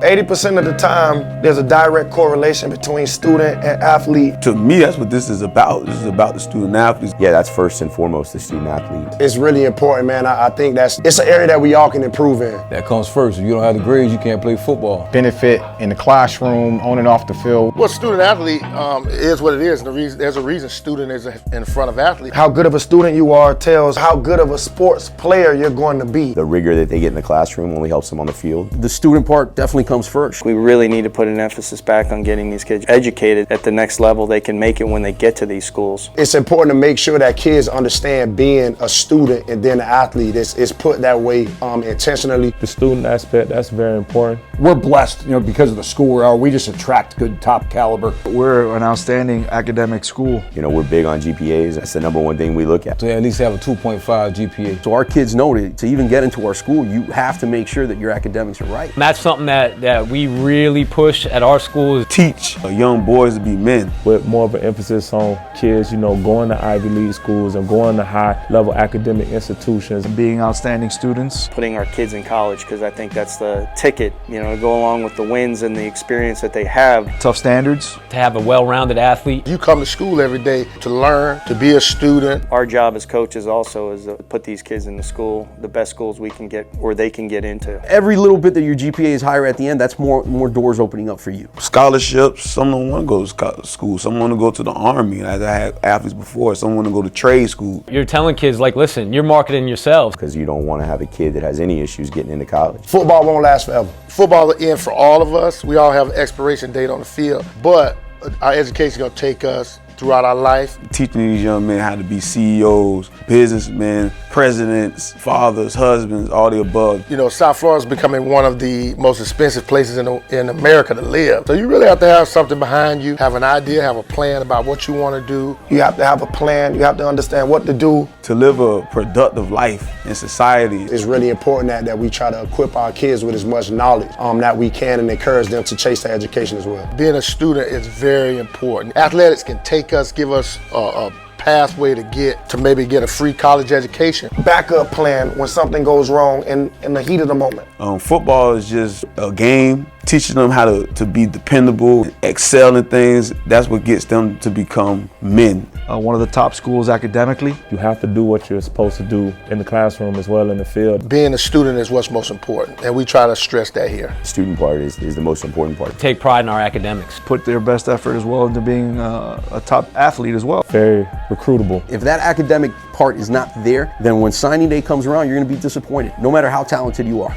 80% of the time, there's a direct correlation between student and athlete. To me, that's what this is about. This is about the student athletes. Yeah, that's first and foremost the student athlete. It's really important, man. I think it's an area that we all can improve in. That comes first. If you don't have the grades, you can't play football. Benefit in the classroom, on and off the field. Well, student athlete is what it is. And there's a reason student is in front of athlete. How good of a student you are tells how good of a sports player you're going to be. The rigor that they get in the classroom only helps them on the field. The student part definitely comes first. We really need to put an emphasis back on getting these kids educated at the next level they can make it when they get to these schools. It's important to make sure that kids understand being a student and then an athlete. It's put that way intentionally. The student aspect, that's very important. We're blessed, because of the school we are. We just attract good top caliber. We're an outstanding academic school. We're big on GPAs. That's the #1 thing we look at. To at least have a 2.5 GPA. So our kids know that to even get into our school, you have to make sure that your academics are right. And that's something that we really push at our school. Teach young boys to be men. With more of an emphasis on kids, going to Ivy League schools and going to high-level academic institutions. Being outstanding students. Putting our kids in college, because I think that's the ticket, to go along with the wins and the experience that they have. Tough standards. To have a well-rounded athlete. You come to school every day to learn, to be a student. Our job as coaches also is to put these kids in the school, the best schools we can get, or they can get into. Every little bit that your GPA is higher at the end, that's more doors opening up for you. Scholarships, some don't want to go to school. Some want to go to the Army, as I had athletes before. Some want to go to trade school. You're telling kids, listen, you're marketing yourselves. Because you don't want to have a kid that has any issues getting into college. Football won't last forever. Football is in for all of us. We all have an expiration date on the field, but our education is going to take us throughout our life. Teaching these young men how to be CEOs, businessmen, presidents, fathers, husbands, all the above. South Florida is becoming one of the most expensive places in America to live. So you really have to have something behind you, have an idea, have a plan about what you want to do. You have to have a plan. You have to understand what to do. To live a productive life in society. It's really important that we try to equip our kids with as much knowledge that we can and encourage them to chase their education as well. Being a student is very important. Athletics can give us a pathway to maybe get a free college education. Backup plan when something goes wrong in the heat of the moment. Football is just a game. Teaching them how to be dependable, excel in things, that's what gets them to become men. One of the top schools academically. You have to do what you're supposed to do in the classroom as well in the field. Being a student is what's most important, and we try to stress that here. The student part is the most important part. Take pride in our academics. Put their best effort as well into being a top athlete as well. Very recruitable. If that academic part is not there, then when signing day comes around, you're going to be disappointed, no matter how talented you are.